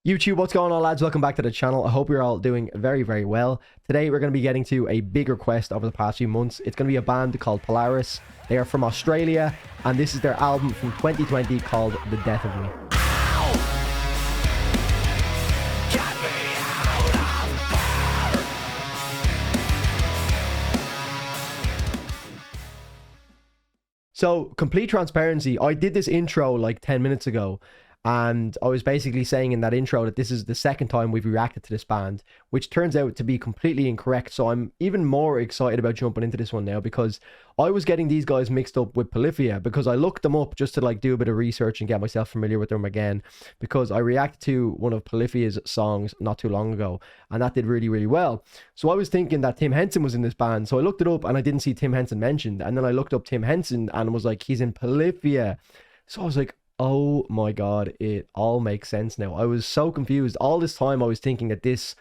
YouTube, what's going on, lads? Welcome back to the channel. I hope you're all doing very, very well. Today, we're going to be getting to a big request over the past few months. It's going to be a band called Polaris. They are from Australia, and this is their album from 2020 called The Death of Me. So, complete transparency, I did this intro like 10 minutes ago, and I was basically saying in that intro that this is the second time we've reacted to this band, which turns out to be completely incorrect. So I'm even more excited about jumping into this one now, because I was getting these guys mixed up with Polyphia, because I looked them up just to like do a bit of research and get myself familiar with them again, because I reacted to one of Polyphia's songs not too long ago, and that did really, really well. So I was thinking that Tim Henson was in this band, so I looked it up and I didn't see Tim Henson mentioned, and then I looked up Tim Henson and was like, he's in Polyphia. So I was like, oh my god, it all makes sense now. I was so confused. All this time I was thinking that this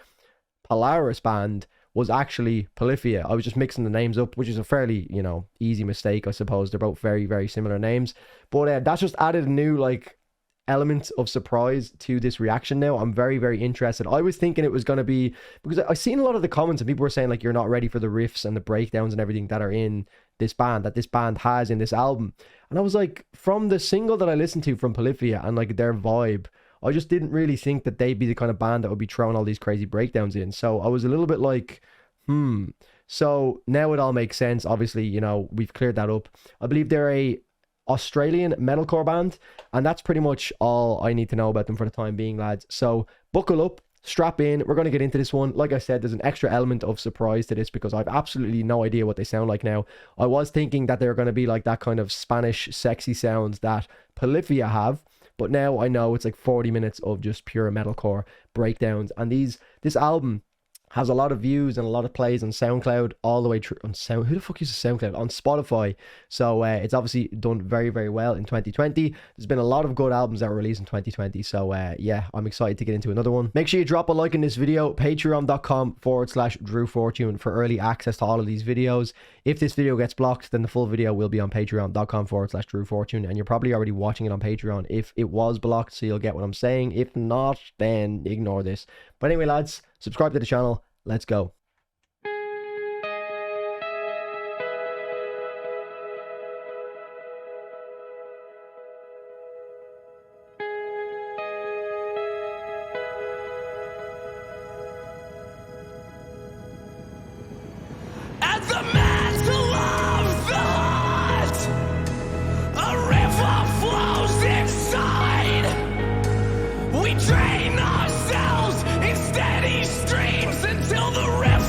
Polaris band was actually Polyphia. I was just mixing the names up, which is a fairly, you know, easy mistake, I suppose. They're both very, very similar names. But that's just added a new, like, element of surprise to this reaction now. I'm very, very interested. I was thinking it was going to be, because I've seen a lot of the comments and people were saying, like, you're not ready for the riffs and the breakdowns and everything that are in this band, that this band has in this album. And I was like, from the single that I listened to from Polyphia and like their vibe, I just didn't really think that they'd be the kind of band that would be throwing all these crazy breakdowns in. So I was a little bit like, So now it all makes sense. Obviously, you know, we've cleared that up. I believe they're a Australian metalcore band, and that's pretty much all I need to know about them for the time being, lads. So buckle up, strap in, we're going to get into this one. Like I said, there's an extra element of surprise to this because I've absolutely no idea what they sound like now. I was thinking that they're going to be like that kind of Spanish sexy sounds that Polyphia have, but now I know it's like 40 minutes of just pure metalcore breakdowns. And this album has a lot of views and a lot of plays on SoundCloud all the way through on who the fuck uses SoundCloud? On Spotify. So it's obviously done very, very well in 2020. There's been a lot of good albums that were released in 2020. So yeah, I'm excited to get into another one. Make sure you drop a like in this video. Patreon.com/DrewFortune for early access to all of these videos. If this video gets blocked, then the full video will be on Patreon.com/DrewFortune, and you're probably already watching it on Patreon if it was blocked, so you'll get what I'm saying. If not, then ignore this. But anyway, lads, subscribe to the channel. Let's go. At the mantle of the heart, a river flows inside. We drain ourselves in steady streams until the river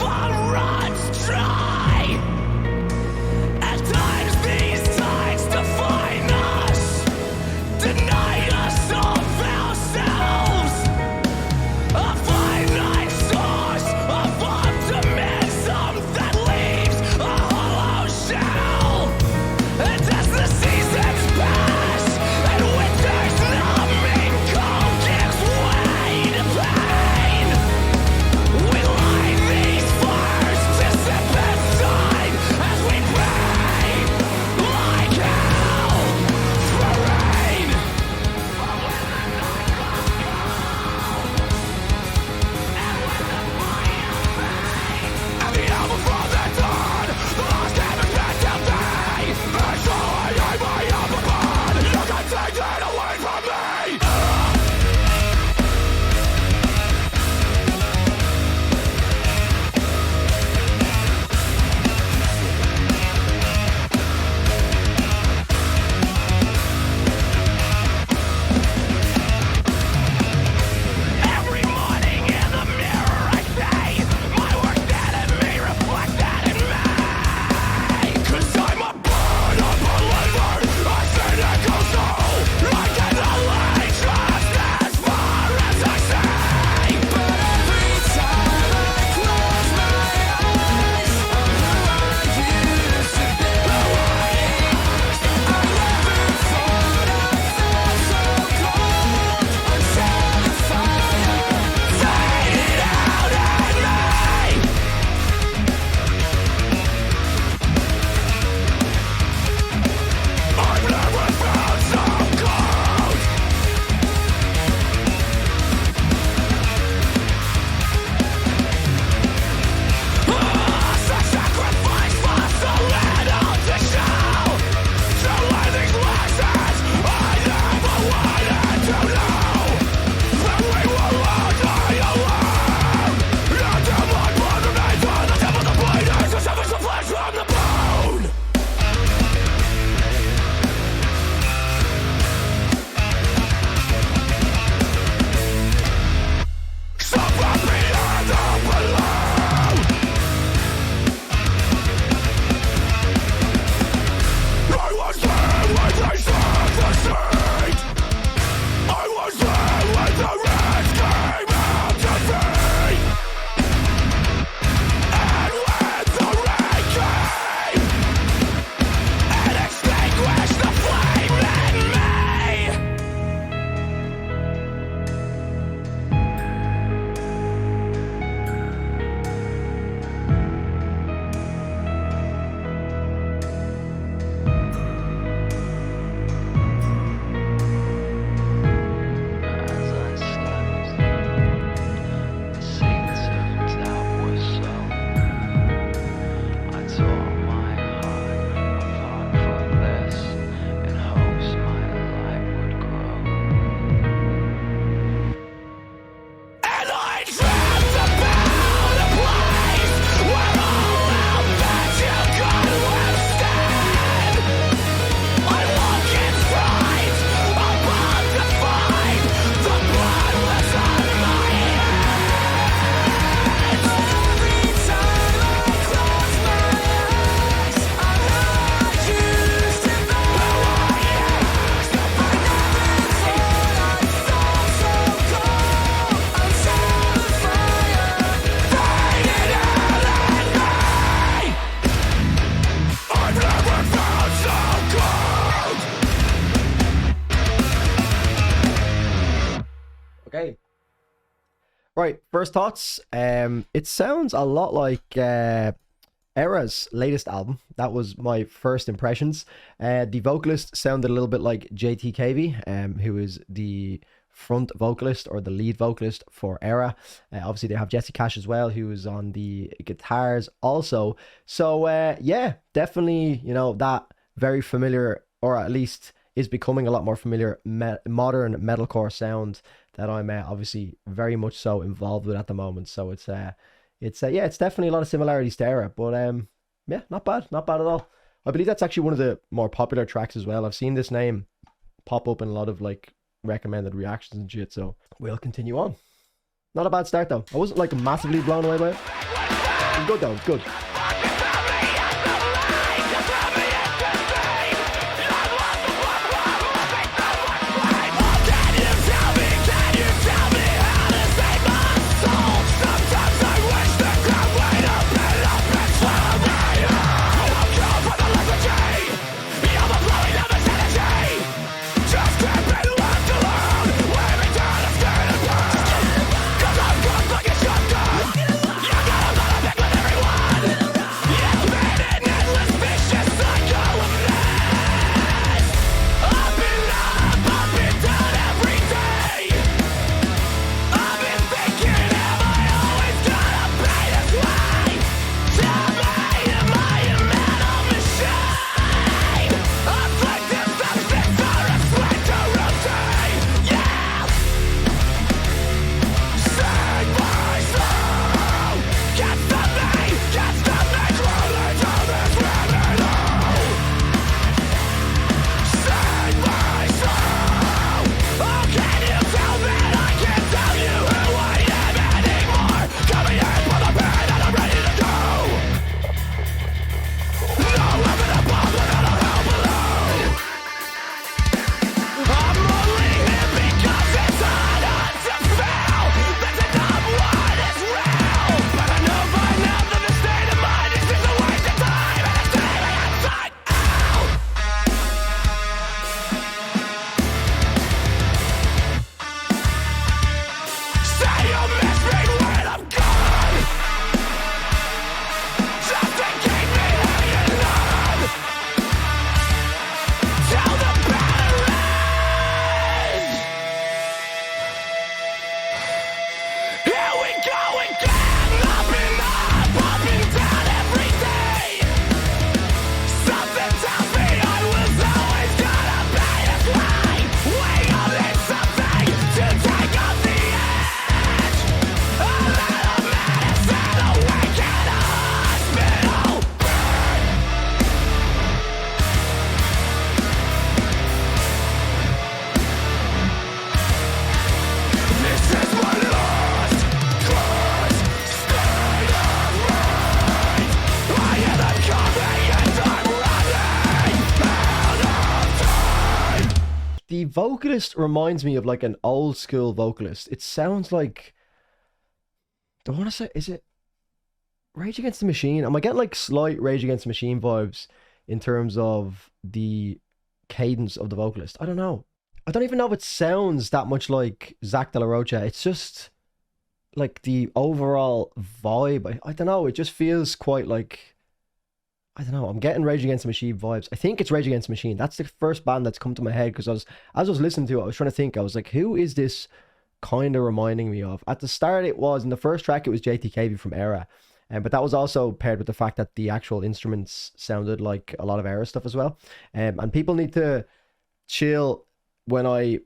Right, first thoughts. It sounds a lot like Era's latest album. That was my first impressions. The vocalist sounded a little bit like JTKV, who is the front vocalist or the lead vocalist for Era. Obviously, they have Jesse Cash as well, who is on the guitars also. So yeah, definitely, you know, that very familiar, or at least is becoming a lot more familiar modern metalcore sound that I'm obviously very much so involved with at the moment. So it's yeah, it's definitely a lot of similarities to Era, but yeah, not bad at all. I believe that's actually one of the more popular tracks as well. I've seen this name pop up in a lot of like recommended reactions and shit, so we'll continue on. Not a bad start though. I wasn't like massively blown away by it. It's good though, it's good. The vocalist reminds me of like an old school vocalist. It sounds like, do I want to say, is it Rage Against the Machine? Am I getting like slight Rage Against the Machine vibes in terms of the cadence of the vocalist? I don't know. I don't even know if it sounds that much like Zach De La Rocha. It's just like the overall vibe. I don't know. It just feels quite like, I don't know. I'm getting Rage Against the Machine vibes. I think it's Rage Against the Machine. That's the first band that's come to my head because as I was listening to it, I was trying to think. I was like, who is this kind of reminding me of? At the start, it was in the first track. It was JTKV from Era, but that was also paired with the fact that the actual instruments sounded like a lot of Era stuff as well. And people need to chill when I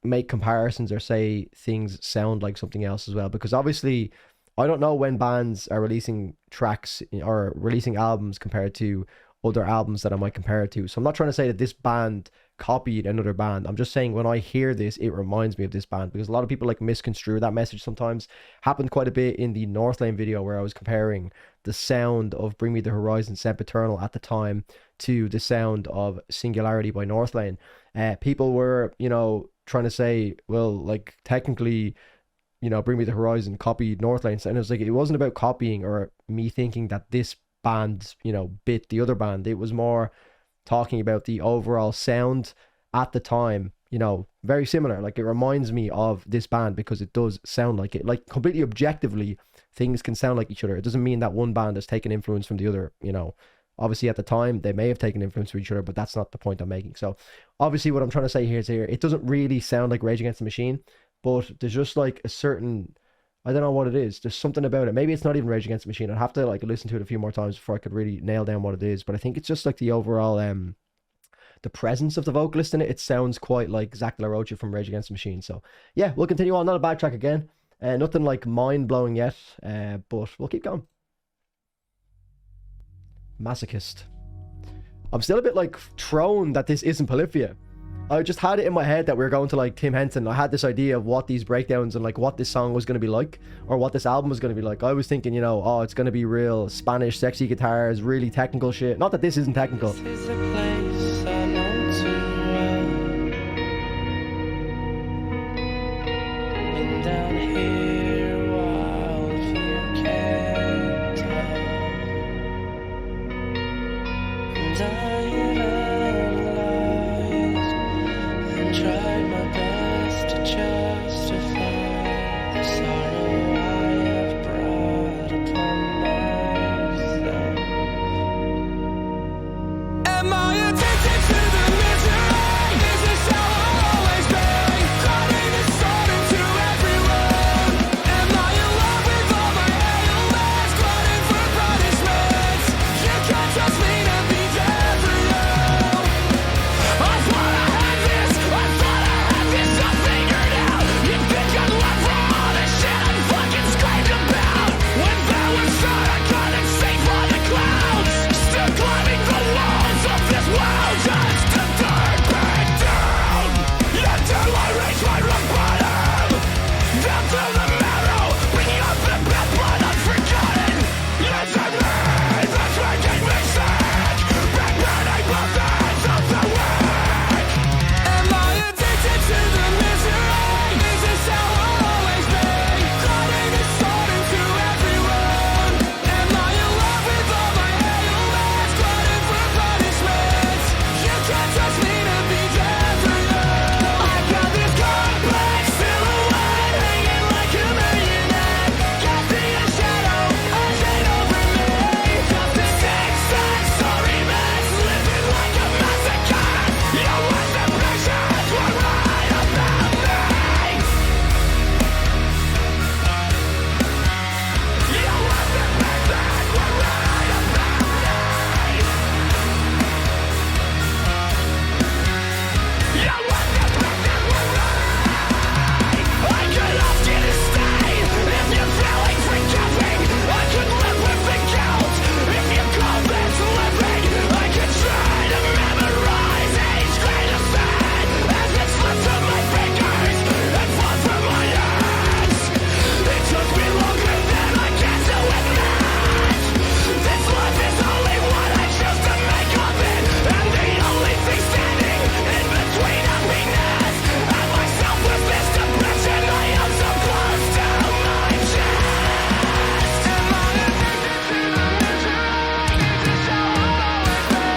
make comparisons or say things sound like something else as well, because obviously I don't know when bands are releasing tracks or releasing albums compared to other albums that I might compare it to. So I'm not trying to say that this band copied another band. I'm just saying when I hear this, it reminds me of this band, because a lot of people like misconstrue that message sometimes. Happened quite a bit in the Northlane video where I was comparing the sound of Bring Me the Horizon Sempiternal at the time to the sound of Singularity by Northlane. People were, you know, trying to say, well, like technically, you know, Bring Me the Horizon copied Northlane, and it was like, it wasn't about copying or me thinking that this band, you know, bit the other band. It was more talking about the overall sound at the time. you know, very similar. Like it reminds me of this band because it does sound like it. Like completely objectively, things can sound like each other. It doesn't mean that one band has taken influence from the other, you know. Obviously at the time they may have taken influence from each other, but that's not the point I'm making. So obviously what I'm trying to say here is it doesn't really sound like Rage Against the Machine, but there's just like a certain, I don't know what it is. There's something about it. Maybe it's not even Rage Against the Machine. I'd have to like listen to it a few more times before I could really nail down what it is. But I think it's just like the overall the presence of the vocalist in it. It sounds quite like Zach De La Rocha from Rage Against the Machine. So yeah, we'll continue on. Not a bad track again. Nothing like mind blowing yet, but we'll keep going. Masochist. I'm still a bit like thrown that this isn't Polyphia. I just had it in my head that we were going to like Tim Henson. I had this idea of what these breakdowns and like what this song was going to be like, or what this album was going to be like. I was thinking, you know, oh, it's going to be real Spanish sexy guitars, really technical shit. Not that this isn't technical. This is a place I know too well. Been down here a while, if you can't tell. And I analyzed and tried my best to justify the sorrow I have brought upon myself. Am I addicted to the misery? Is this how I'll always be? Crowding this thought into every room. Am I in love with all my ailments? Glutting for punishments. You can't trust me to be there for you. I thought I had this all figured out. You think I'd love for all the shit I fucking screamed about? When there was sun, I couldn't see for the clouds. Still climbing the walls of this world just to turn back down. Yet till I reach my rock bottom, down to the marrow, bringing up the bad blood unforgotten. Yes, I made that's making me sick. Back burning both ends of the week. Am I addicted to the misery? Is this how I'll always be? Crowding this thought into every room. Am I in love with all my ailments? Glutting for punishments. You can't trust me to be there for you. I got this complex silhouette hanging like a marionette, casting a shadow, a shade over me. Just a zigzag sorry mess, living like a massacre. Your worst impressions were right about me. Your worst impressions were right about me. Your worst impressions were right. I could ask you to stay if you're feeling forgiving. I could live with the guilt if you call this living. I could try to memorize each grain of sand as it slips from my fingers and falls from my hands. It took me longer than I can to admit. This life is only what I choose to make of it, and the only thing standing in between happiness and myself was this depression I am so close to my chest. Am I addicted to the misery? Is this how I'll always be?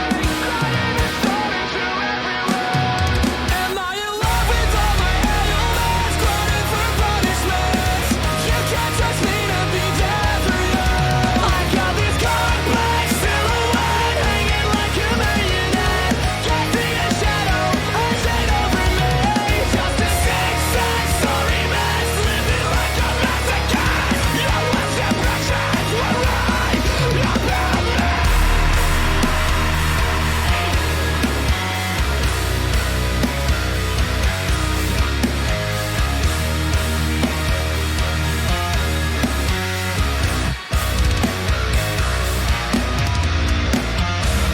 Crowding this thought into every room. Am I in love with all my ailments? Glutting for punishments. You can't trust me to be there for you. I got this complex silhouette hanging like a marionette, casting a shadow, a shade over me. Just a zigzag sorry mess, living like a massacre. Your worst impressions were right about me.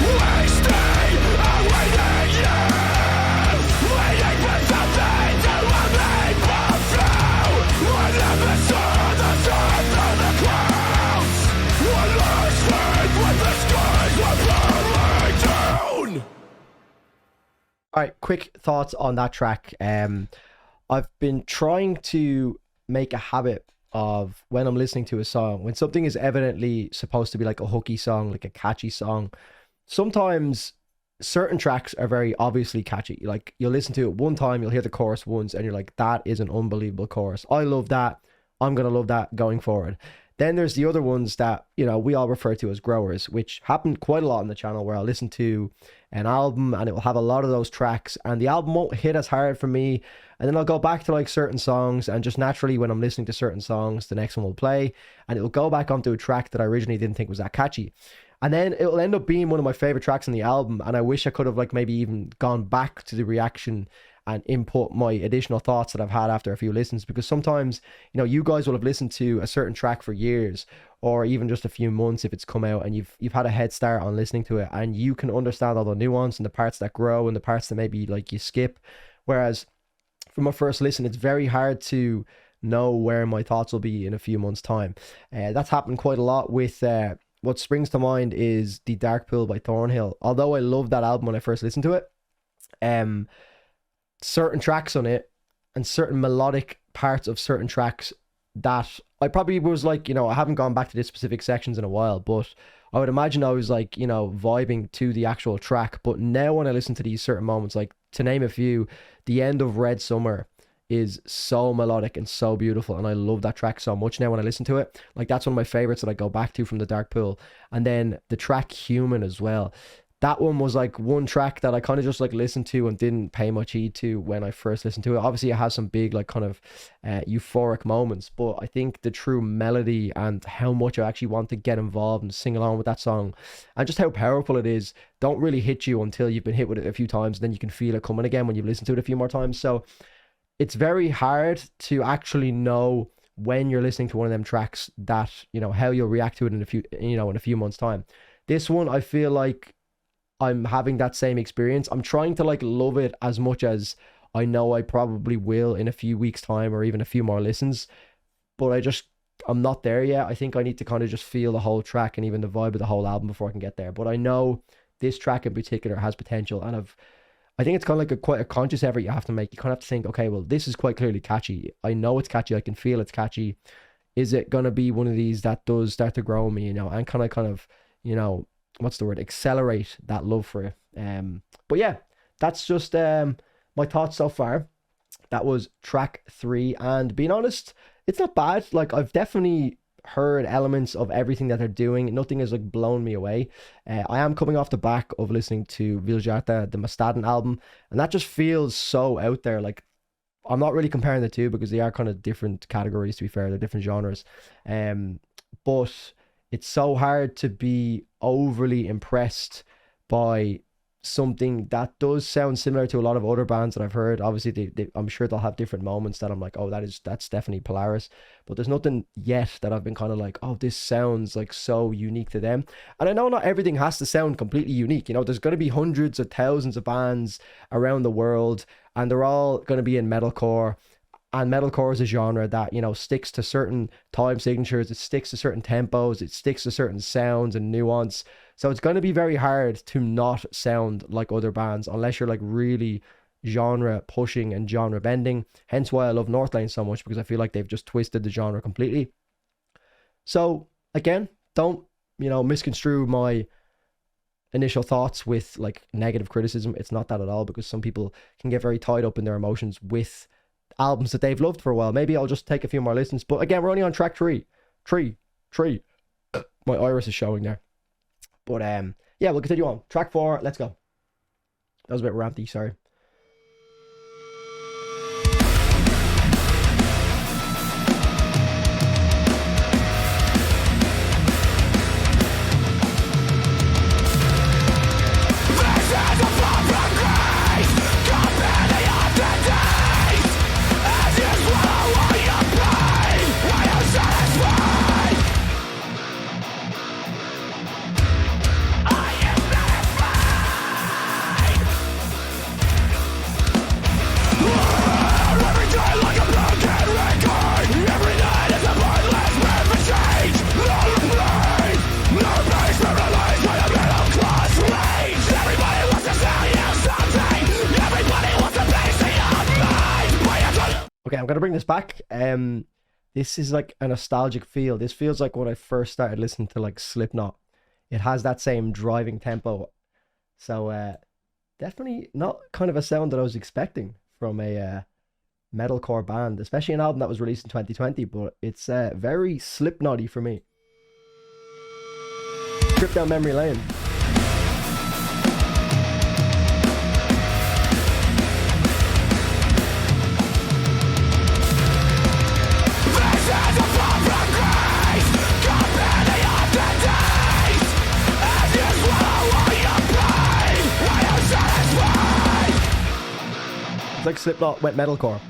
Wasting away the years, waiting for something to let me pull through. I never saw the sun through the clouds. I lost faith when the skies were falling down. All right, quick thoughts on that track. I've been trying to make a habit of when I'm listening to a song, when something is evidently supposed to be like a hooky song, like a catchy song, sometimes certain tracks are very obviously catchy. Like, you'll listen to it one time, you'll hear the chorus once, and you're like, that is an unbelievable chorus. I love that. I'm gonna love that going forward. Then there's the other ones that, you know, we all refer to as growers, which happen quite a lot on the channel, where I'll listen to an album and it will have a lot of those tracks and the album won't hit as hard for me. And then I'll go back to like certain songs, and just naturally when I'm listening to certain songs, the next one will play and it'll go back onto a track that I originally didn't think was that catchy. And then it'll end up being one of my favorite tracks on the album. And I wish I could have like maybe even gone back to the reaction and input my additional thoughts that I've had after a few listens, because sometimes, you know, you guys will have listened to a certain track for years or even just a few months if it's come out, and you've had a head start on listening to it, and you can understand all the nuance and the parts that grow and the parts that maybe like you skip. Whereas from my first listen, it's very hard to know where my thoughts will be in a few months' time. That's happened quite a lot with what springs to mind is The Dark Pool by Thornhill. Although I loved that album when I first listened to it, certain tracks on it and certain melodic parts of certain tracks that I probably was like, you know, I haven't gone back to the specific sections in a while, but I would imagine I was like, you know, vibing to the actual track. But now when I listen to these certain moments, like to name a few, the end of Red Summer is so melodic and so beautiful, and I love that track so much now when I listen to it. Like, that's one of my favorites that I go back to from The Dark Pool. And then the track Human as well, that one was like one track that I kind of just like listened to and didn't pay much heed to when I first listened to it. Obviously it has some big like kind of euphoric moments, but I think the true melody and how much I actually want to get involved and sing along with that song, and just how powerful it is, don't really hit you until you've been hit with it a few times, and then you can feel it coming again when you've listened to it a few more times. So it's very hard to actually know when you're listening to one of them tracks that, you know, how you'll react to it in a few, you know, in a few months time. This one, I feel like I'm having that same experience. I'm trying to like love it as much as I know I probably will in a few weeks time or even a few more listens, but I'm not there yet. I think I need to kind of just feel the whole track and even the vibe of the whole album before I can get there. But I know this track in particular has potential, and I think it's kind of like quite a conscious effort you have to make. You kind of have to think, okay, well, this is quite clearly catchy. I know it's catchy. I can feel it's catchy. Is it going to be one of these that does start to grow on me, you know, and kind of, you know, what's the word, accelerate that love for it. But yeah, that's just my thoughts so far. That was track 3, and being honest, it's not bad. Like, I've definitely heard elements of everything that they're doing. Nothing has like blown me away. I am coming off the back of listening to Viljarta, the Mastadin album, and that just feels so out there. Like, I'm not really comparing the two because they are kind of different categories, to be fair. They're different genres. But it's so hard to be overly impressed by something that does sound similar to a lot of other bands that I've heard. Obviously, I'm sure they'll have different moments that I'm like, oh, that's definitely Polaris. But there's nothing yet that I've been kind of like, oh, this sounds like so unique to them. And I know not everything has to sound completely unique. You know, there's going to be hundreds of thousands of bands around the world, and they're all going to be in metalcore. And metalcore is a genre that, you know, sticks to certain time signatures, it sticks to certain tempos, it sticks to certain sounds and nuance. So it's going to be very hard to not sound like other bands unless you're like really genre pushing and genre bending. Hence why I love Northlane so much, because I feel like they've just twisted the genre completely. So again, don't, you know, misconstrue my initial thoughts with like negative criticism. It's not that at all, because some people can get very tied up in their emotions with albums that they've loved for a while. Maybe I'll just take a few more listens. But again, we're only on track 3. My iris is showing there. But yeah, we'll continue on. Track 4, let's go. That was a bit ranty, sorry. Okay, I'm gonna bring this back. This is like a nostalgic feel. This feels like when I first started listening to like Slipknot. It has that same driving tempo. So definitely not kind of a sound that I was expecting from a metalcore band, especially an album that was released in 2020. But it's very Slipknot-y for me. Trip down memory lane. It's like Slipknot went metalcore.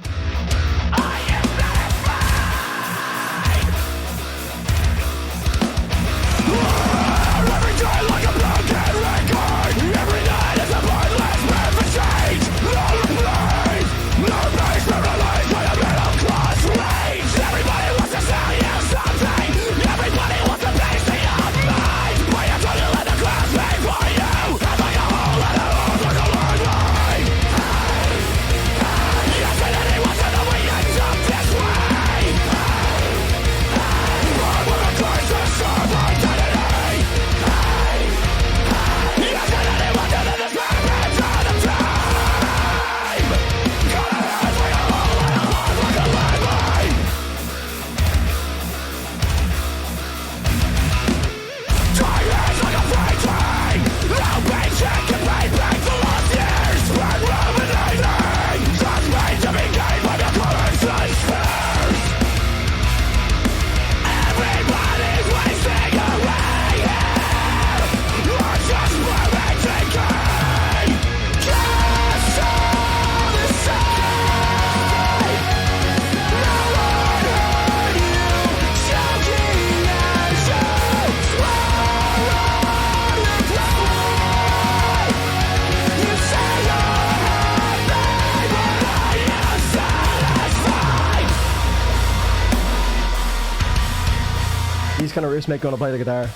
These kind of riffs make me want to play the guitar.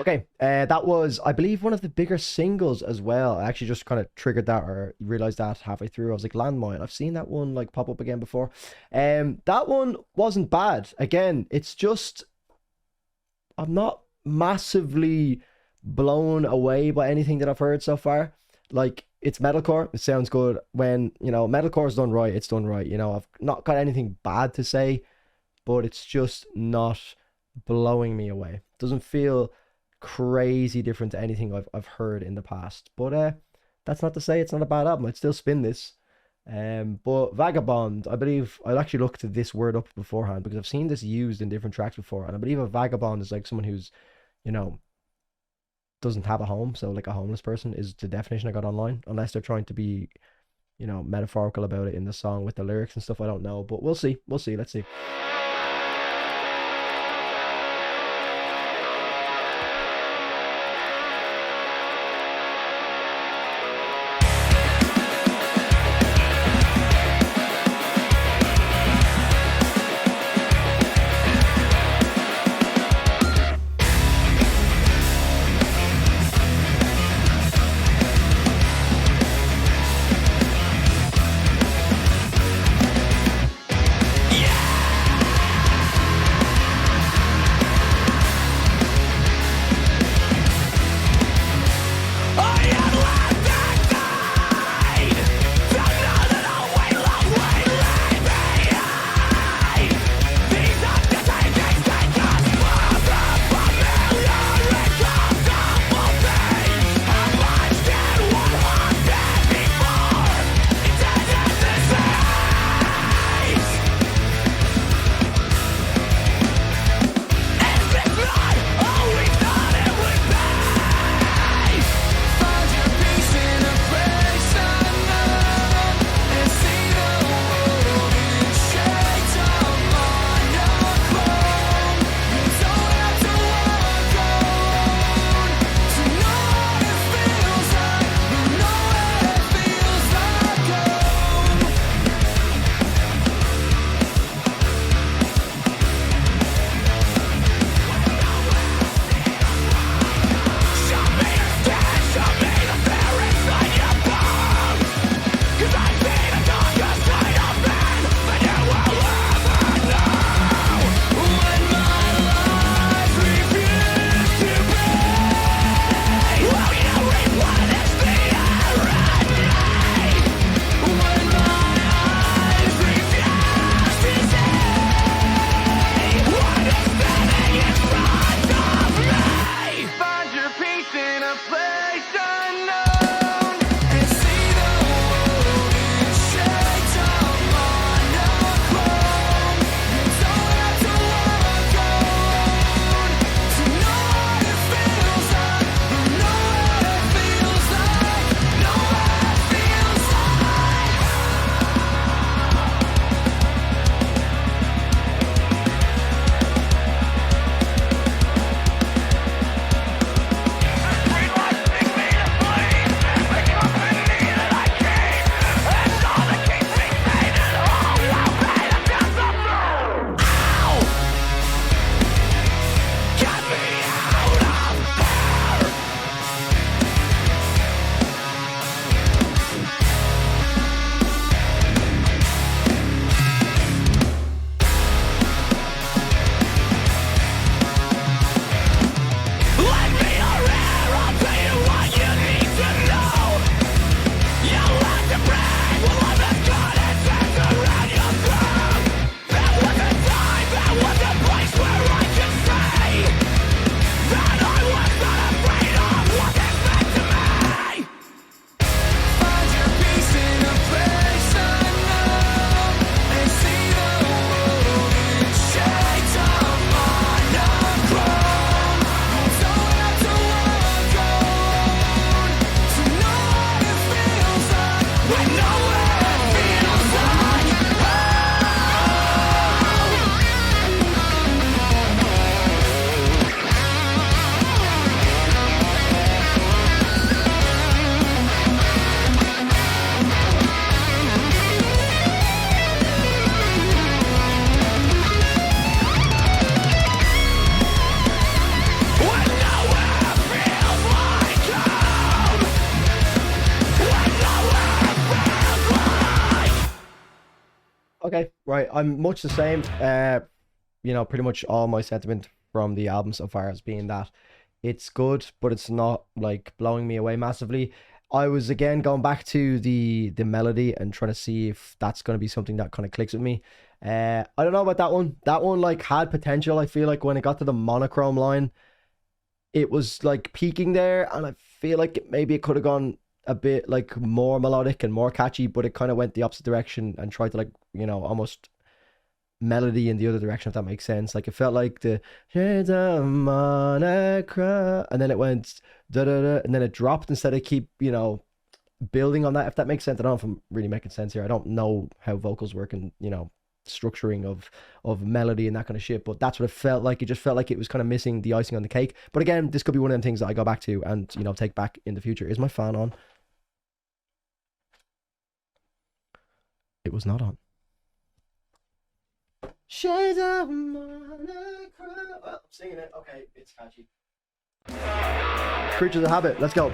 Okay, that was, I believe, one of the bigger singles as well. I actually just kind of triggered that or realized that halfway through. I was like, Landmine. I've seen that one like pop up again before. That one wasn't bad. Again, it's just, I'm not massively blown away by anything that I've heard so far. Like, it's metalcore. It sounds good. When, you know, metalcore is done right, it's done right. You know, I've not got anything bad to say, but it's just not blowing me away. It doesn't feel crazy different to anything I've heard in the past, but that's not to say it's not a bad album. I'd still spin this. But Vagabond, I believe I'd actually looked this word up beforehand because I've seen this used in different tracks before, and I believe a vagabond is like someone who's, you know, doesn't have a home, so like a homeless person is the definition I got online, unless they're trying to be, you know, metaphorical about it in the song with the lyrics and stuff. I don't know, but we'll see. Let's see. Okay, right. I'm much the same. Pretty much all my sentiment from the album so far has been that it's good, but it's not like blowing me away massively. I was again going back to the melody and trying to see if that's going to be something that kind of clicks with me. I don't know about that one. That one like had potential. I feel like when it got to the monochrome line, it was like peaking there, and I feel like maybe it could have gone a bit like more melodic and more catchy, but it kind of went the opposite direction and tried to like, almost melody in the other direction, if that makes sense. Like it felt like the shades of monochrome, and then it went da da da, and then it dropped instead of keep building on that, if that makes sense. I don't know if I'm really making sense here. I don't know how vocals work and structuring of melody and that kind of shit, but that's what it felt like. It just felt like it was kind of missing the icing on the cake. But again, this could be one of them things that I go back to and take back in the future. Is my fan on? It was not on. Shades of monochrome. Well, I'm singing it. Okay, it's catchy. Creatures of Habit. Let's go.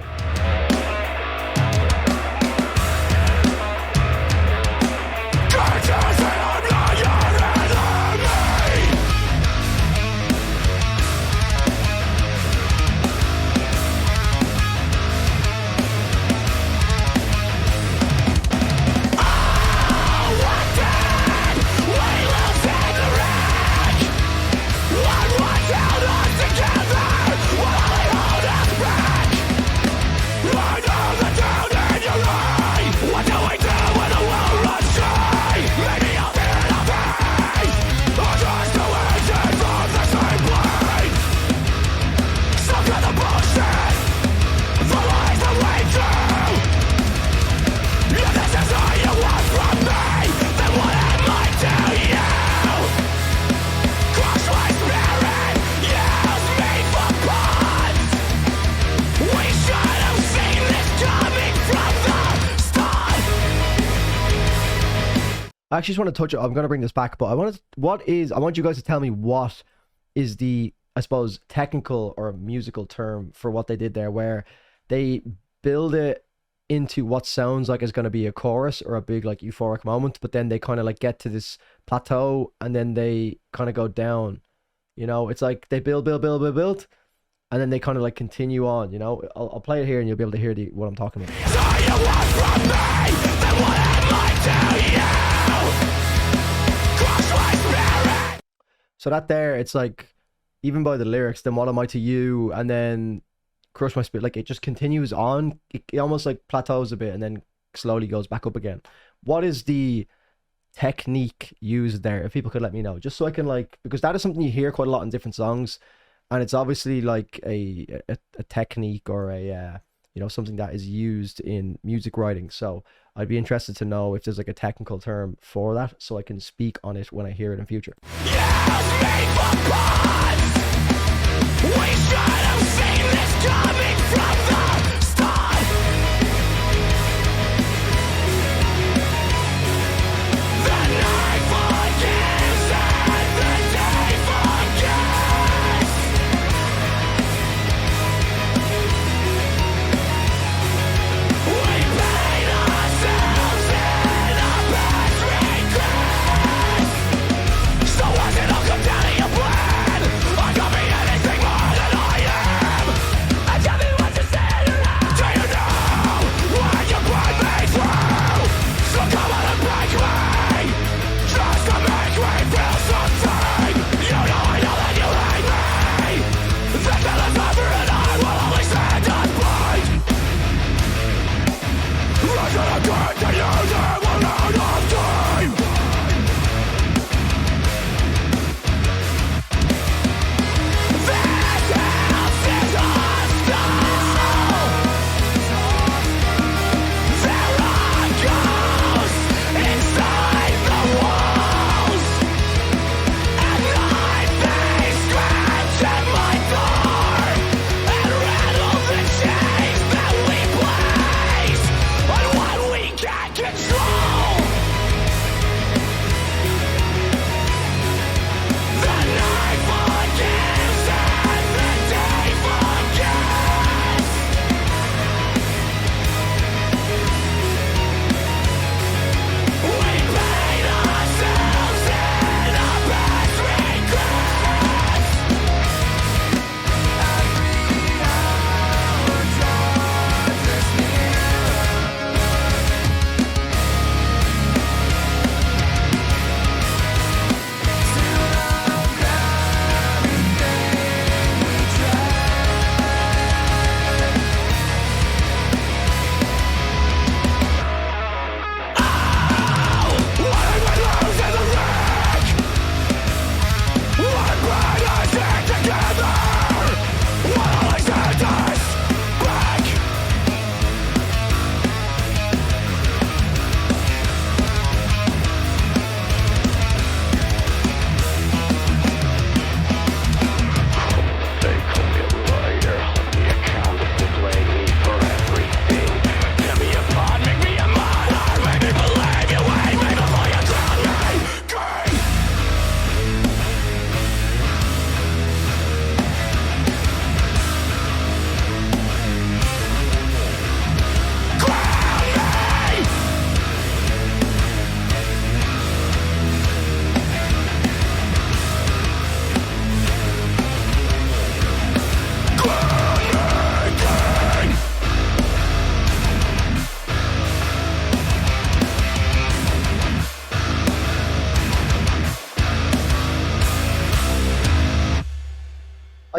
I actually just want to touch it. I'm going to bring this back, but I want you guys to tell me what is the, I suppose, technical or musical term for what they did there, where they build it into what sounds like is going to be a chorus or a big like euphoric moment, but then they kind of like get to this plateau and then they kind of go down. It's like they build, and then they kind of like continue on. I'll play it here and you'll be able to hear what I'm talking about. So that there, it's like, even by the lyrics, then what am I to you, and then crush my spirit, like it just continues on. It almost like plateaus a bit and then slowly goes back up again. What is the technique used there? If people could let me know, just so I can because that is something you hear quite a lot in different songs, and it's obviously like a technique or a something that is used in music writing. So I'd be interested to know if there's like a technical term for that, so I can speak on it when I hear it in future.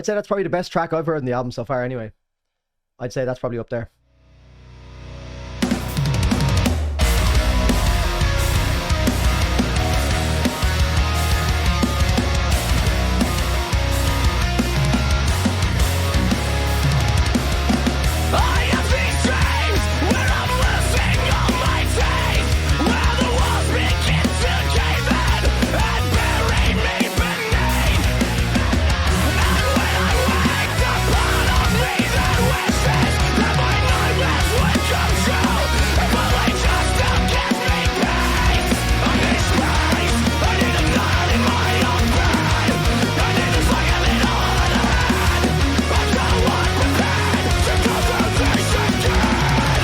I'd say that's probably the best track I've heard in the album so far anyway. I'd say that's probably up there. I have these dreams where I'm losing all my days, where the walls begin to cave in and bury me beneath. And when I wake, the part of me that wishes that my nightmares would come true, but they just don't give me peace. I need space, I need a night in my own bed, I need to fly a little over the head. I don't want prepared to go through this again.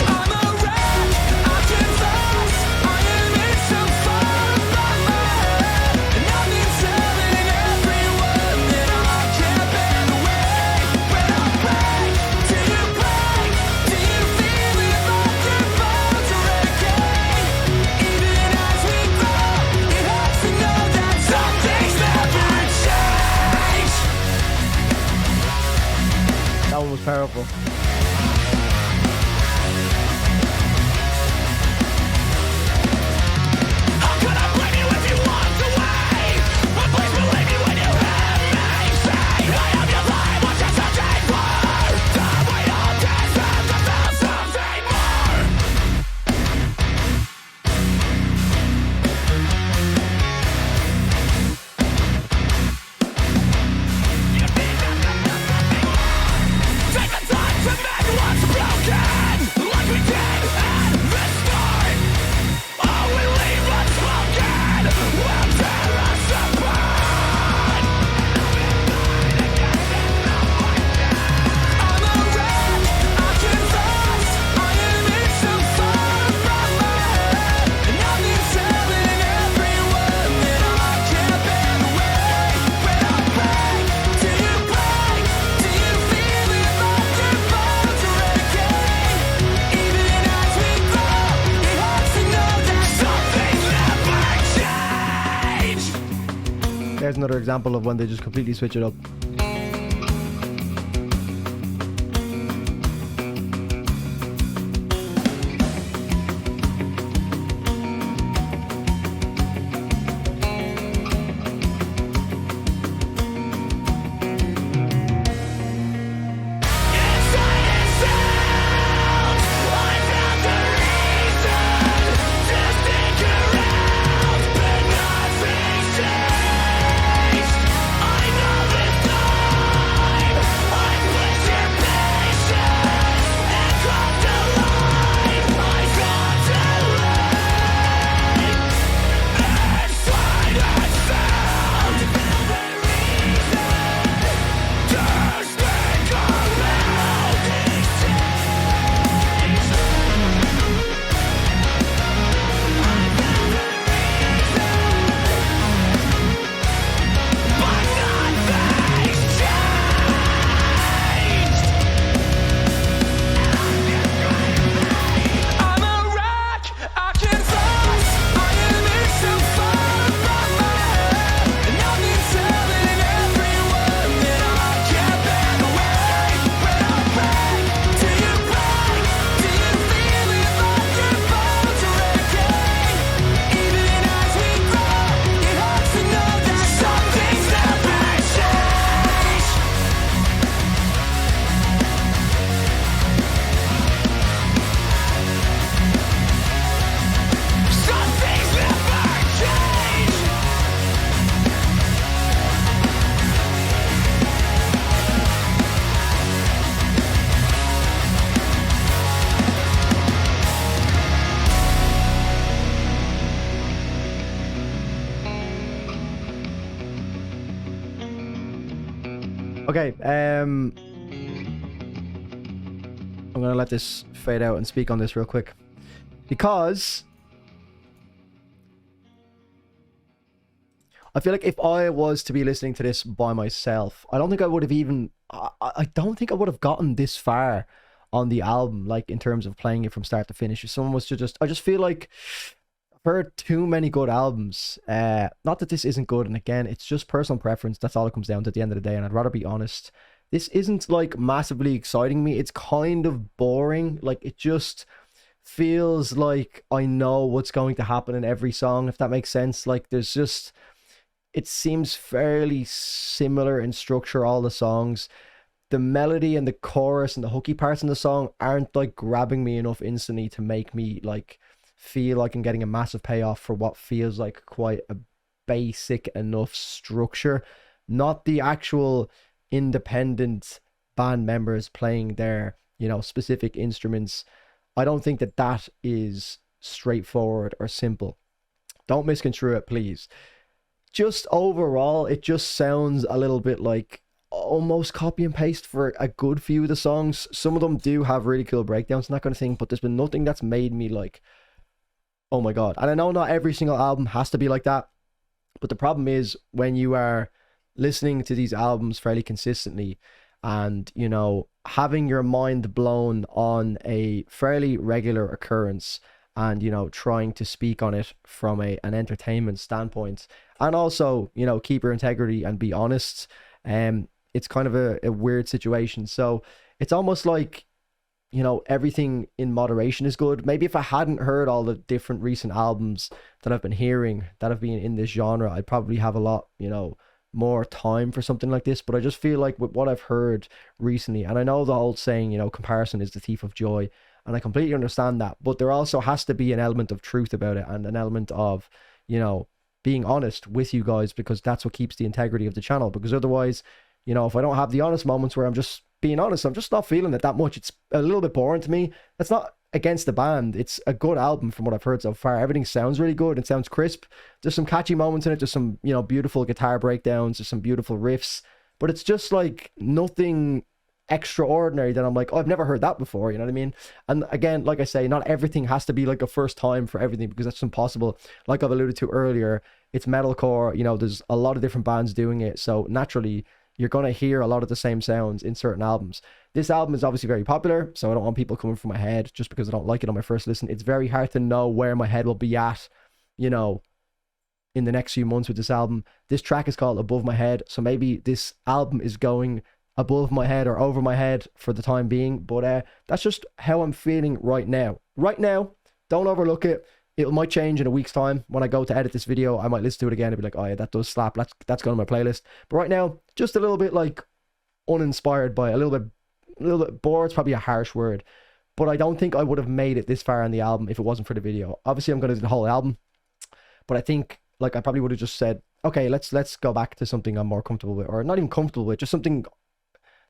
I'm a wreck, I confess, I admit some far from my head, and I've been telling everyone that I can't bear the weight. When I break, do you break? Do you feel it like your bones are aching? Even as we grow, it hurts to know that some things never change. That one was powerful. How could I blame you if you walked away? But please believe me when you hear me say I am your life, what you're searching for. That we all deserve to feel something more. Take the time to mend what's broken, like we did at the start. All we leave unspoken will tear us apart. I'm a wreck, I confess, I admit some far from my head, and I've been telling everyone that I can't bear the weight. When I break, do you break? Do you feel it like your bones are aching? Even as we grow, it hurts to know that some things never change. There's another example of when they just completely switch it up. Inside ourselves, I found the reason to stick around, but nothing's changed. I know this time I've put your patience and crossed the line. I got to leave. Inside ourselves, I found the reason to stick around. These days, but nothing's changed. I'm a wreck, I confess, I admit some far from my head, and I've been telling everyone that I can't bear the weight. When I break, do you break? Do you feel it like your bones are aching? Even as we grow, it hurts to know that some things never change. Some things never change. Okay, I'm gonna let this fade out and speak on this real quick, because I feel like if I was to be listening to this by myself, I don't think I would have even, I don't think I would have gotten this far on the album, like in terms of playing it from start to finish. If someone was to just, I just feel like heard too many good albums. Not that this isn't good, and again, it's just personal preference. That's all it comes down to at the end of the day, and I'd rather be honest. This isn't like massively exciting me. It's kind of boring. Like, it just feels like I know what's going to happen in every song, if that makes sense. Like, there's just, it seems fairly similar in structure, all the songs. The melody and the chorus and the hooky parts in the song aren't like grabbing me enough instantly to make me like feel like I'm getting a massive payoff for what feels like quite a basic enough structure. Not the actual independent band members playing their, you know, specific instruments. I don't think that that is straightforward or simple. Don't misconstrue it, please. Just overall, it just sounds a little bit like almost copy and paste for a good few of the songs. Some of them do have really cool breakdowns and that kind of thing, but there's been nothing that's made me like, oh my god. And I know not every single album has to be like that, but the problem is when you are listening to these albums fairly consistently and, you know, having your mind blown on a fairly regular occurrence and, you know, trying to speak on it from an entertainment standpoint and also, you know, keep your integrity and be honest, it's kind of a weird situation. So it's almost like, you know, everything in moderation is good. Maybe if I hadn't heard all the different recent albums that I've been hearing that have been in this genre, I'd probably have a lot, you know, more time for something like this. But I just feel like with what I've heard recently, and I know the old saying, you know, comparison is the thief of joy, and I completely understand that, but there also has to be an element of truth about it and an element of, you know, being honest with you guys, because that's what keeps the integrity of the channel. Because otherwise, you know, if I don't have the honest moments where I'm just being honest, I'm just not feeling it that much. It's a little bit boring to me. That's not against the band. It's a good album from what I've heard so far. Everything sounds really good. It sounds crisp. There's some catchy moments in it. There's some, you know, beautiful guitar breakdowns. There's some beautiful riffs. But it's just like nothing extraordinary that I'm like, oh, I've never heard that before. You know what I mean? And again, like I say, not everything has to be like a first time for everything, because that's impossible. Like I've alluded to earlier, it's metalcore. You know, there's a lot of different bands doing it. So naturally, you're going to hear a lot of the same sounds in certain albums. This album is obviously very popular, so I don't want people coming from my head just because I don't like it on my first listen. It's very hard to know where my head will be at, you know, in the next few months with this album. This track is called Above My Head, so maybe this album is going above my head or over my head for the time being, but that's just how I'm feeling right now. Right now, don't overlook it. It might change in a week's time. When I go to edit this video, I might listen to it again and be like, oh yeah, that does slap. That's going on my playlist. But right now, just a little bit like uninspired by it, a little bit bored. It's probably a harsh word, but I don't think I would have made it this far in the album if it wasn't for the video. Obviously, I'm going to do the whole album, but I think like I probably would have just said, okay, let's go back to something I'm more comfortable with, or not even comfortable with, just something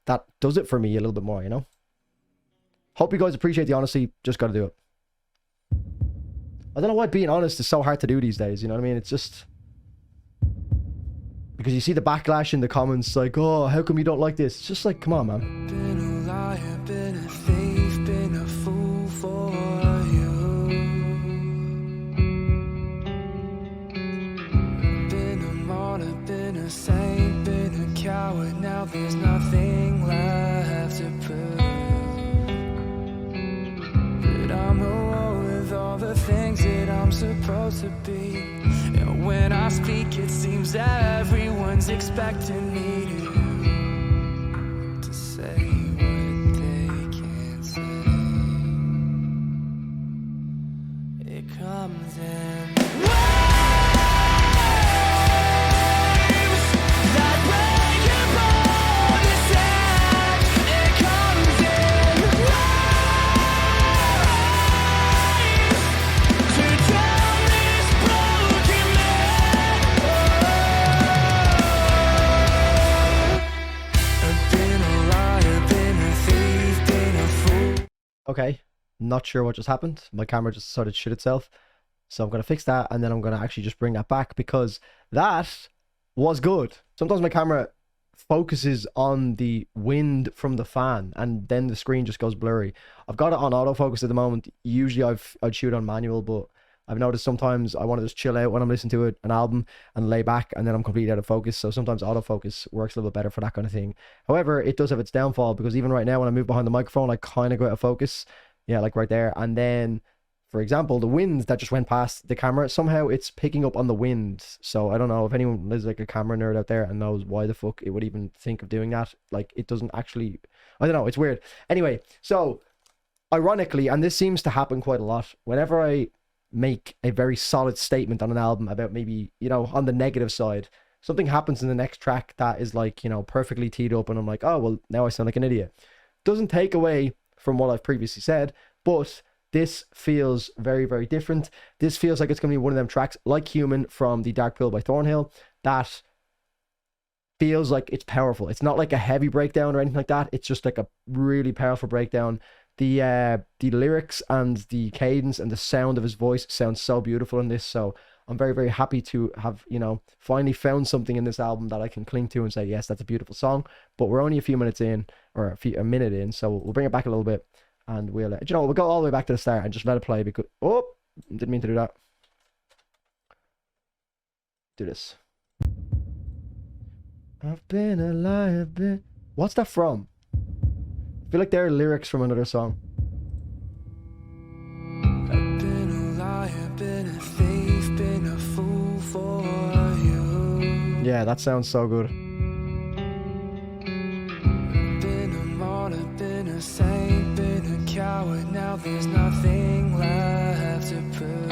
that does it for me a little bit more, you know? Hope you guys appreciate the honesty. Just got to do it. I don't know why being honest is so hard to do these days, you know what I mean? It's just because you see the backlash in the comments like, oh, how come you don't like this? It's just like, come on, man. Been a liar, been a thief, been a fool for you. Been a martyr, been a saint, been a coward. Now there's nothing left to prove. But I'm the one with all the things that I'm supposed to be. And when I speak, it seems that everyone's expecting me to say what they can't say. It comes in waves that break your bones and it comes in waves to drown this broken man. I've been a liar, been a thief, been a fool. Okay, not sure what just happened. My camera just decided to shit itself. So I'm going to fix that, and then I'm going to actually just bring that back because that was good. Sometimes my camera focuses on the wind from the fan and then the screen just goes blurry. I've got it on autofocus at the moment. Usually I'd shoot on manual, but I've noticed sometimes I want to just chill out when I'm listening to an album and lay back, and then I'm completely out of focus. So sometimes autofocus works a little bit better for that kind of thing. However, it does have its downfall because even right now when I move behind the microphone, I kind of go out of focus. Yeah, like right there. And then for example, the wind that just went past the camera, somehow it's picking up on the wind. So I don't know if anyone is like a camera nerd out there and knows why the fuck it would even think of doing that. Like, it doesn't actually, I don't know, it's weird. Anyway, so ironically, and this seems to happen quite a lot, whenever I make a very solid statement on an album about maybe, you know, on the negative side, something happens in the next track that is like, you know, perfectly teed up, and I'm like, oh, well, now I sound like an idiot. Doesn't take away from what I've previously said, but this feels very, very different. This feels like it's going to be one of them tracks, like Human from the Dark Pill by Thornhill, that feels like it's powerful. It's not like a heavy breakdown or anything like that. It's just like a really powerful breakdown. The lyrics and the cadence and the sound of his voice sounds so beautiful in this. So I'm very, very happy to have, you know, finally found something in this album that I can cling to and say, yes, that's a beautiful song. But we're only a few minutes in, or a minute in, so we'll bring it back a little bit. And we'll, you know, we'll go all the way back to the start and just let it play because, oh, didn't mean to do that. Do this. I've been a liar, been... What's that from? I feel like they're lyrics from another song. I've been a liar, been a thief, been a fool for you. Yeah, that sounds so good. Been a martyr, been a saint, been a coward. Now there's nothing left to prove.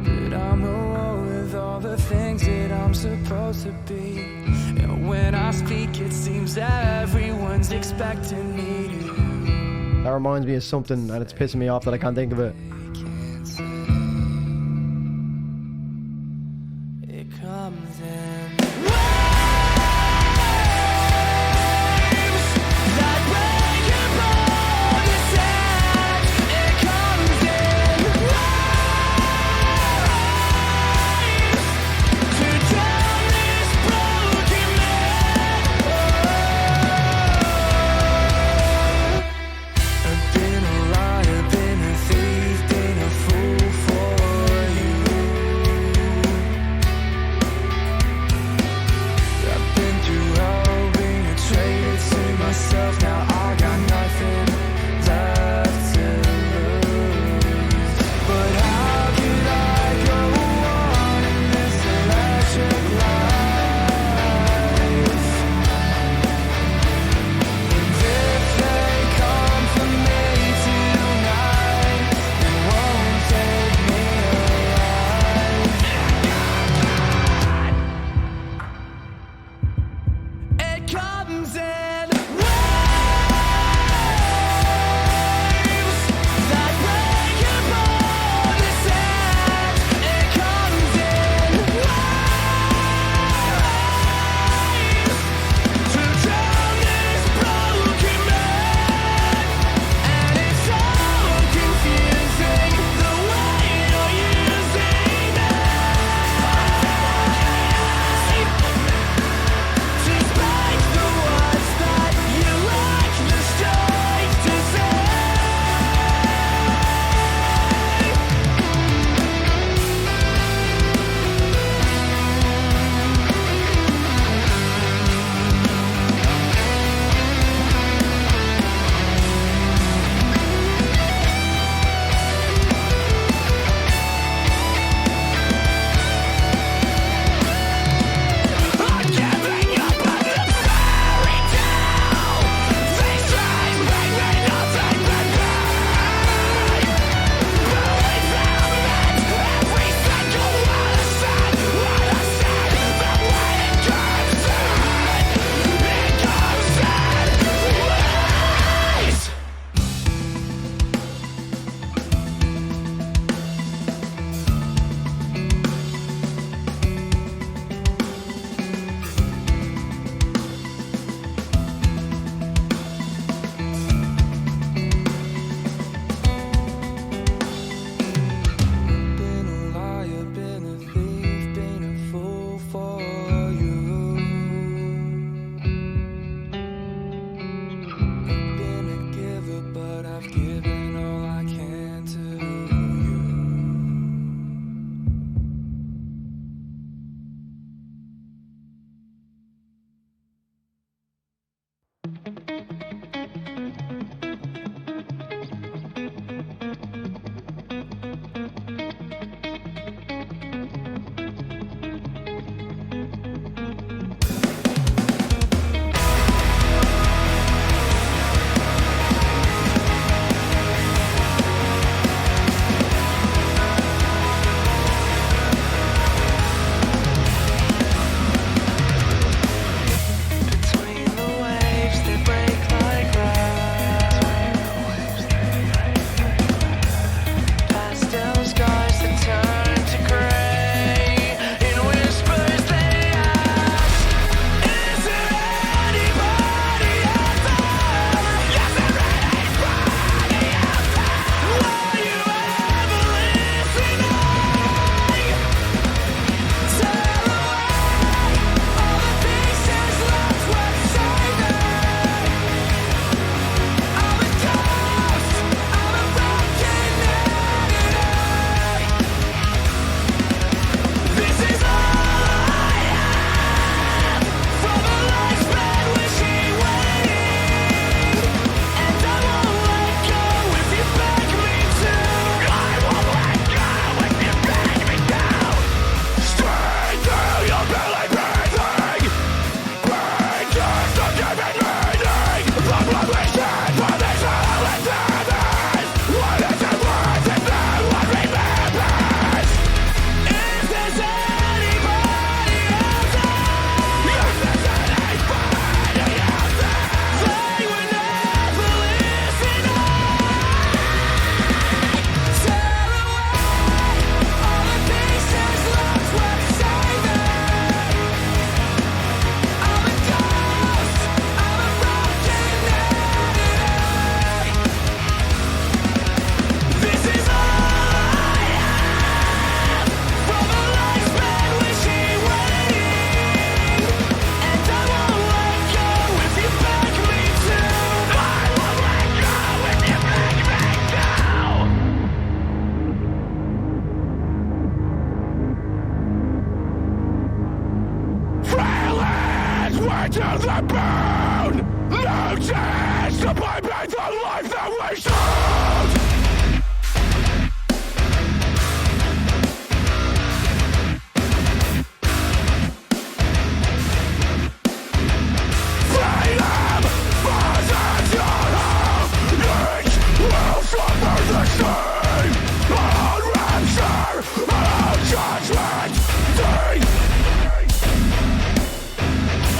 But I'm at war with all the things that I'm supposed to be. And when I speak, it seems that everyone's expecting me to. That reminds me of something and it's pissing me off that I can't think of it. Can't say. It comes in. to the bone. No chance to buy back the life that we sold. Freedom versus your home. Each will suffer the same. Our own rapture, our own judgment.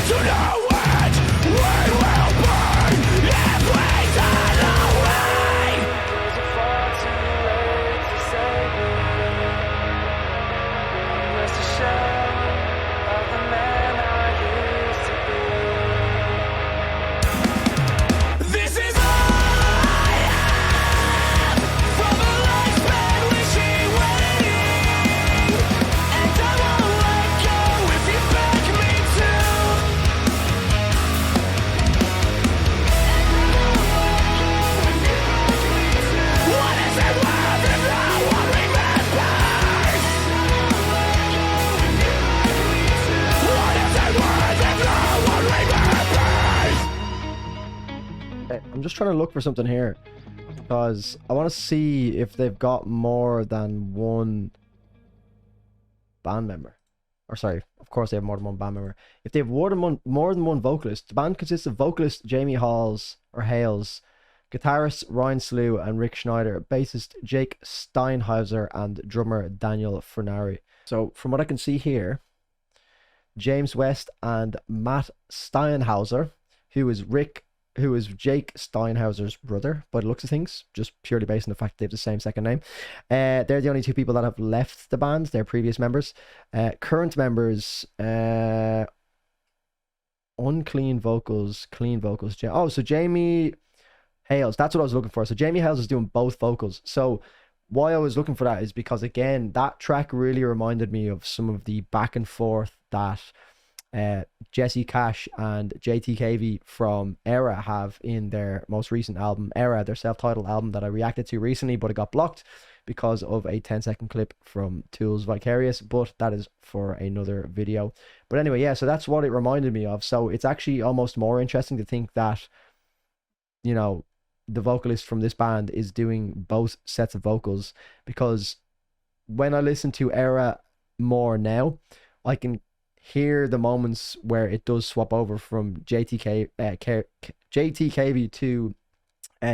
To know it, we will burn if we turn away. Was it far too late to say goodbye? I'm just a shell of the man I used to be. This is all I have from a life spent wishing, waiting, and I won't let go if you beg me to. What is it worth if no one remembers? What is it worth if no one remembers? I'm just trying to look for something here because I want to see if they've got more than one band member. Or sorry, of course they have more than one band member. If they have more than one vocalist, the band consists of vocalist Jamie Hales, guitarist Ryan Slew and Rick Schneider, bassist Jake Steinhauser, and drummer Daniel Furnari. So from what I can see here, James West and Matt Steinhauser, who is Jake Steinhauser's brother by the looks of things, just purely based on the fact that they have the same second name. They're the only two people that have left the band, their previous members. Current members, unclean vocals, clean vocals. So Jamie Hales, that's what I was looking for. So Jamie Hales is doing both vocals. So why I was looking for that is because, again, that track really reminded me of some of the back and forth that Jesse Cash and JTKV from Era have in their most recent album, Era, their self-titled album that I reacted to recently, but it got blocked because of a 10-second clip from Tool's Vicarious, but that is for another video. But anyway, yeah, so that's what it reminded me of. So it's actually almost more interesting to think that, you know, the vocalist from this band is doing both sets of vocals, because when I listen to Era more now, I can hear the moments where it does swap over from JTKV to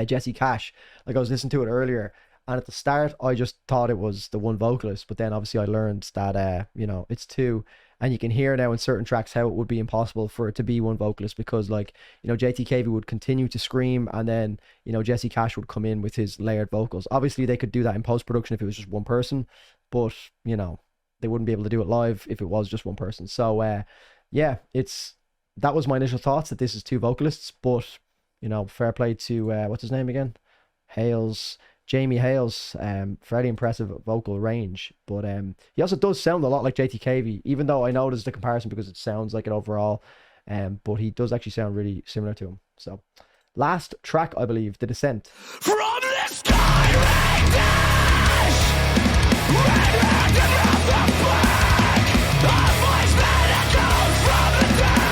Jesse Cash. Like I was listening to it earlier, and at the start I just thought it was the one vocalist, but then obviously I learned that you know, it's two, and you can hear now in certain tracks how it would be impossible for it to be one vocalist, because, like, you know, JTKV would continue to scream, and then, you know, Jesse Cash would come in with his layered vocals. Obviously they could do that in post-production if it was just one person, but, you know, they wouldn't be able to do it live if it was just one person. So yeah, that was my initial thoughts, that this is two vocalists, but, you know, fair play to what's his name again, Jamie Hales. Fairly impressive vocal range, but he also does sound a lot like JTKV, even though I know there's the comparison because it sounds like it overall, but he does actually sound really similar to him. So last track, I believe, The Descent. From the sky, rain dash, rain round and round the back, a voice that echoes from the dead.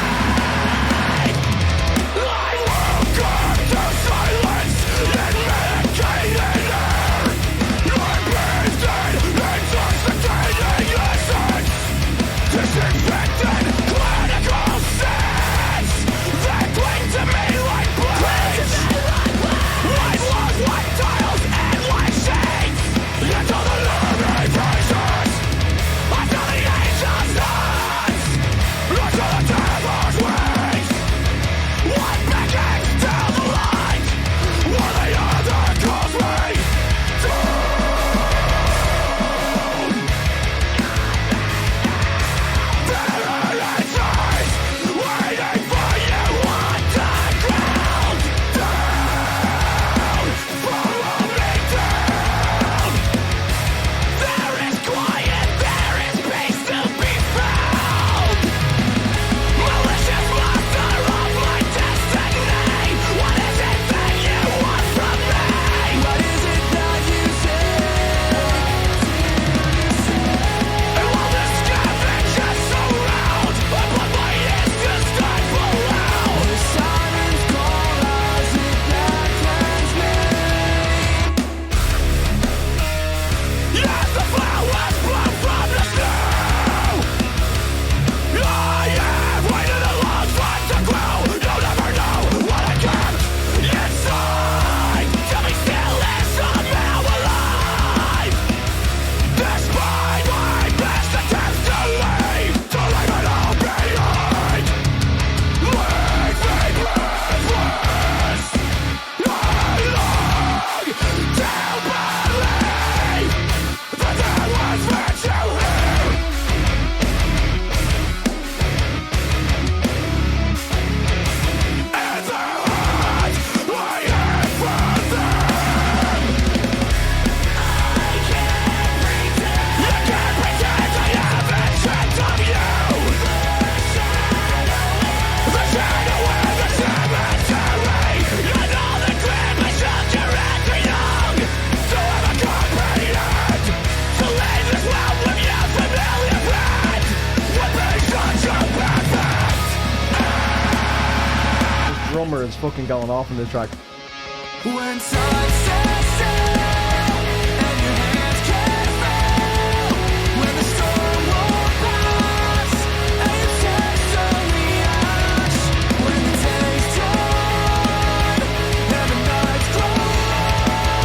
I woke up to silence in medicated air. I breathed in intoxicating essence, disinfected clinical sense. They cling to me like blades. White walls, white tiles, and white shades. drummer is fucking going off in the track. When time stands still and your hands can't feel, when the storm won't pass and your text only ash, when the day's done and the nights grow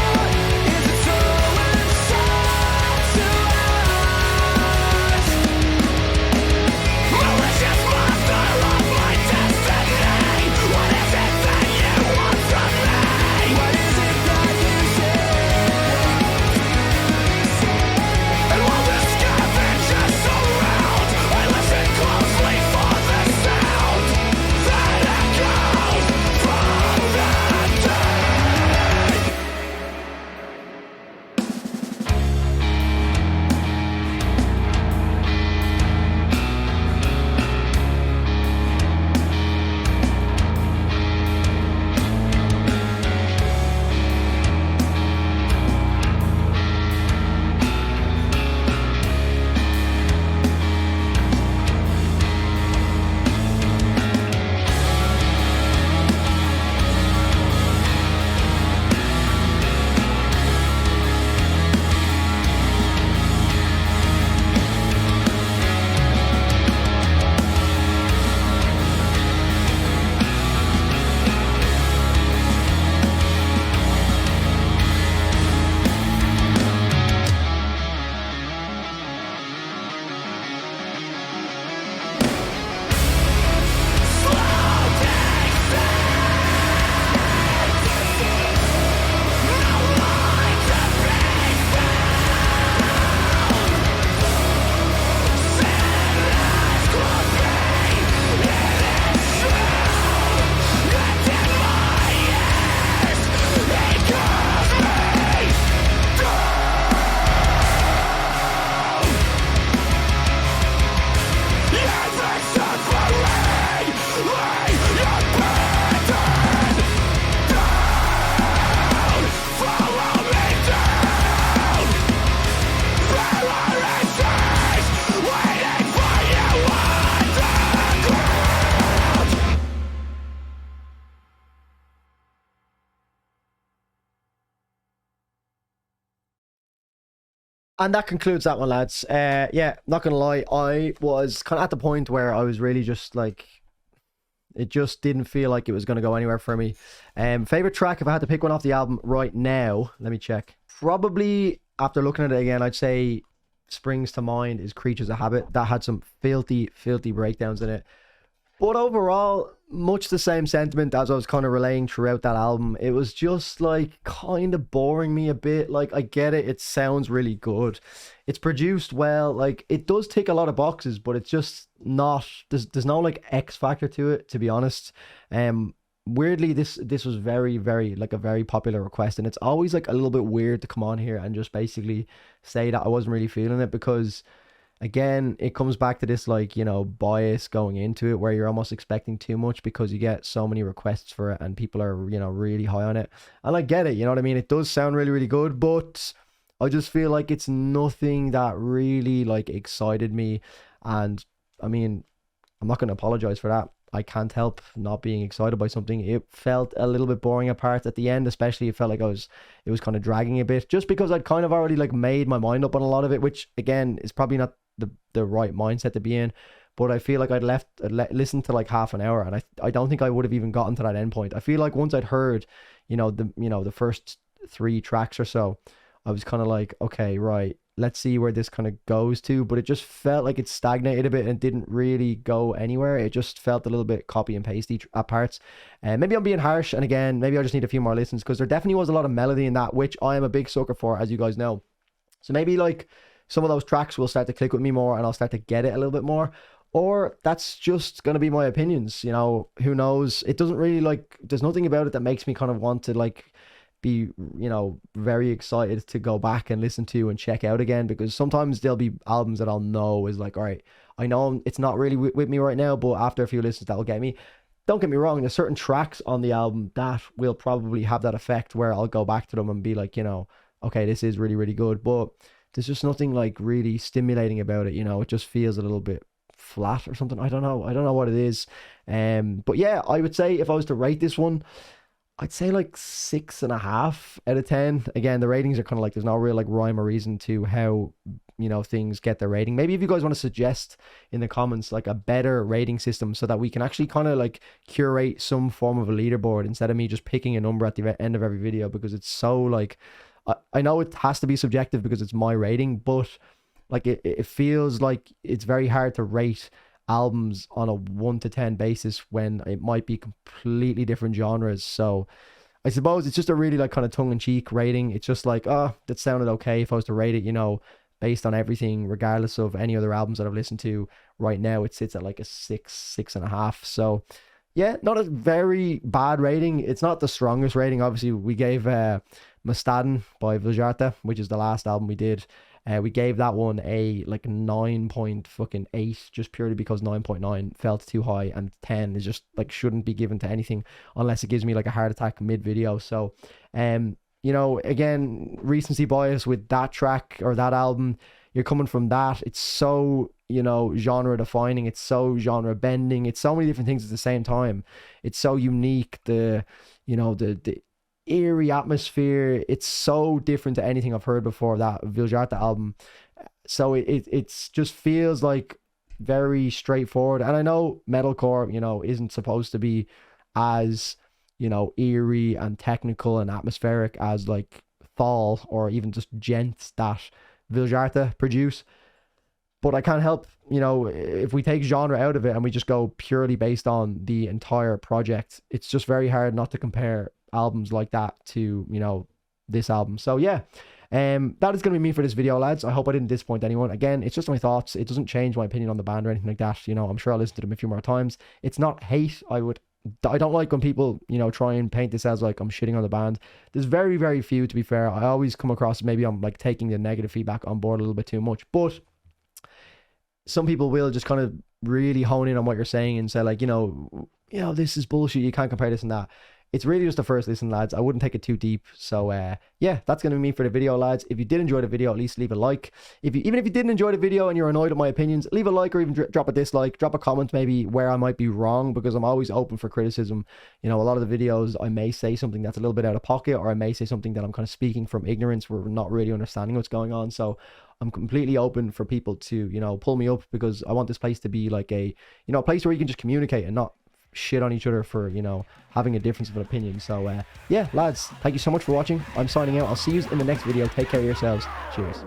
long, is it so inside to ask? Malicious monster of my destiny, what is it that you want from me? What is it that you say? And while the scavengers surround, I listen closely for the sound that echoes from the dead. And that concludes that one, lads. Yeah, not gonna lie, I was kind of at the point where I was really just like, it just didn't feel like it was gonna go anywhere for me. Favorite track, if I had to pick one off the album right now, let me check. Probably after looking at it again, I'd say springs to mind is Creatures of Habit. That had some filthy breakdowns in it. But overall, much the same sentiment as I was kind of relaying throughout that album. It was just like kind of boring me a bit. Like, I get it, it sounds really good, it's produced well, like it does tick a lot of boxes, but it's just not, there's no like X factor to it, to be honest. Weirdly, this was very like a very popular request, and it's always like a little bit weird to come on here and just basically say that I wasn't really feeling it, because again, it comes back to this, like, you know, bias going into it where you're almost expecting too much because you get so many requests for it and people are, you know, really high on it. And I get it, you know what I mean? It does sound really good, but I just feel like it's nothing that really like excited me. And I mean, I'm not going to apologize for that. I can't help not being excited by something. It felt a little bit boring at parts at the end, especially it felt like it was kind of dragging a bit, just because I'd kind of already like made my mind up on a lot of it, which again is probably not the right mindset to be in. But I feel like I'd listened to like half an hour, and I don't think I would have even gotten to that end point. I feel like once I'd heard, the first 3 tracks or so, I was kind of like, okay, right, let's see where this kind of goes to. But it just felt like it stagnated a bit and didn't really go anywhere. It just felt a little bit copy and pasty at parts. And maybe I'm being harsh, and again, maybe I just need a few more listens, because there definitely was a lot of melody in that, which I am a big sucker for, as you guys know. So maybe like some of those tracks will start to click with me more and I'll start to get it a little bit more. Or that's just going to be my opinions, you know, who knows? It doesn't really like, there's nothing about it that makes me kind of want to like be, you know, very excited to go back and listen to and check out again, because sometimes there'll be albums that I'll know is like, all right, I know it's not really with me right now, but after a few listens that'll get me. Don't get me wrong, there's certain tracks on the album that will probably have that effect where I'll go back to them and be like, you know, okay, this is really good, but there's just nothing like really stimulating about it, you know. It just feels a little bit flat or something. I don't know what it is. But yeah, I would say if I was to rate this one, I'd say like 6.5 out of 10. Again, the ratings are kind of like, there's no real like rhyme or reason to how, you know, things get their rating. Maybe if you guys want to suggest in the comments like a better rating system so that we can actually kind of like curate some form of a leaderboard instead of me just picking a number at the end of every video, because it's so like, I know it has to be subjective because it's my rating, but like it feels like it's very hard to rate albums on a 1 to 10 basis when it might be completely different genres. So I suppose it's just a really like kind of tongue-in-cheek rating. It's just like, oh, that sounded okay. If I was to rate it, you know, based on everything, regardless of any other albums that I've listened to right now, it sits at like a 6.5. So yeah, not a very bad rating. It's not the strongest rating. Obviously, we gave Mustadin by Viljarta, which is the last album we did. We gave that one a like 9.8 just purely because 9.9 felt too high, and 10 is just like shouldn't be given to anything unless it gives me like a heart attack mid video. So you know, again, recency bias with that track or that album. You're coming from that, it's so, you know, genre defining, it's so genre bending, it's so many different things at the same time. It's so unique, the, you know, the eerie atmosphere, it's so different to anything I've heard before, that Viljarta album. So it's just feels like very straightforward. And I know metalcore, you know, isn't supposed to be as, you know, eerie and technical and atmospheric as like Fall or even just Gents that Viljarta produce, but I can't help, you know, if we take genre out of it and we just go purely based on the entire project, it's just very hard not to compare albums like that to, you know, this album. So yeah, that is going to be me for this video, lads. I hope I didn't disappoint anyone. Again, it's just my thoughts. It doesn't change my opinion on the band or anything like that. You know, I'm sure I'll listen to them a few more times. It's not hate. I don't like when people, you know, try and paint this as like I'm shitting on the band. There's very, very few, to be fair. I always come across, maybe I'm like taking the negative feedback on board a little bit too much, but some people will just kind of really hone in on what you're saying and say like, you know, this is bullshit, you can't compare this and that. It's really just the first listen, lads. I wouldn't take it too deep. So yeah, that's going to be me for the video, lads. If you did enjoy the video, at least leave a like. Even if you didn't enjoy the video and you're annoyed at my opinions, leave a like or even drop a dislike. Drop a comment maybe where I might be wrong, because I'm always open for criticism. You know, a lot of the videos I may say something that's a little bit out of pocket, or I may say something that I'm kind of speaking from ignorance, where we're not really understanding what's going on. So I'm completely open for people to, you know, pull me up, because I want this place to be like a, you know, a place where you can just communicate and not shit on each other for, you know, having a difference of an opinion. So yeah, lads, thank you so much for watching. I'm signing out. I'll see you in the next video. Take care of yourselves. Cheers.